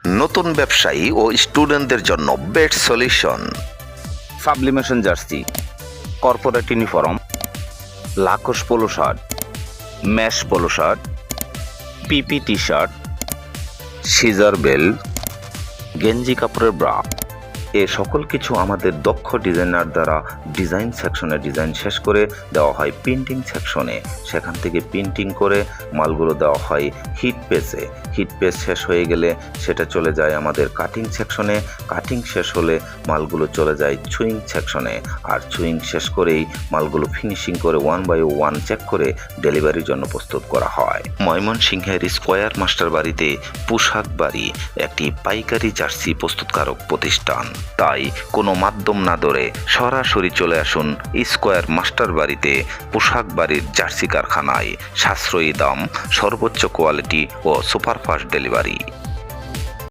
নতুন ব্যবসায়ী ও স্টুডেন্টদের জন্য best solution. Sublimation jersey, corporate uniform, Lacoste polo shirt, mesh polo shirt, PP T shirt, সিজার বেল্ট, গেঞ্জি কাপড়ের ব্রা, এ সকল কিছু আমাদের দক্ষ ডিজাইনার দ্বারা ডিজাইন সেকশনে ডিজাইন শেষ করে দেওয়া হয় প্রিন্টিং সেকশনে। সেখান থেকে প্রিন্টিং করে মালগুলো দেওয়া হয় হিট প্রেসে। হিট প্রেস শেষ হয়ে গেলে সেটা চলে যায় আমাদের কাটিং সেকশনে। কাটিং শেষ হলে মালগুলো চলে যায় সুইং সেকশনে। আর সুইং শেষ করেই মালগুলো ফিনিশিং করে 1 বাই 1 চেক করে ডেলিভারির জন্য প্রস্তুত করা হয়। ময়মনসিংহের স্কয়ার মাস্টার বাড়িতে পোশাক বাড়ি একটি পাইকারি জার্সি প্রস্তুতকারক প্রতিষ্ঠান। তাই কোনো মাধ্যম না ধরে সরাসরি চলে আসুন স্কয়ার মাস্টার বাড়িতে পোশাক বাড়ির জার্সি কারখানায়। সাশ্রয়ী দাম, সর্বোচ্চ কোয়ালিটি ও সুপারফাস্ট ডেলিভারি।